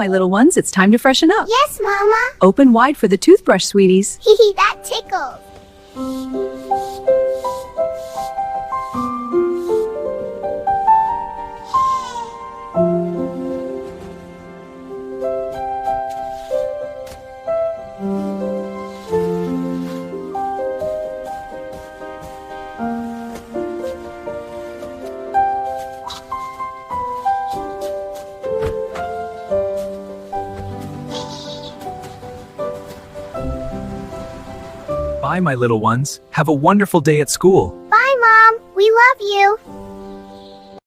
my little ones, it's time to freshen up. Yes, Mama. Open wide for the toothbrush, sweeties. Hee that tickles. Bye, my little ones. Have a wonderful day at school. Bye, Mom. We love you.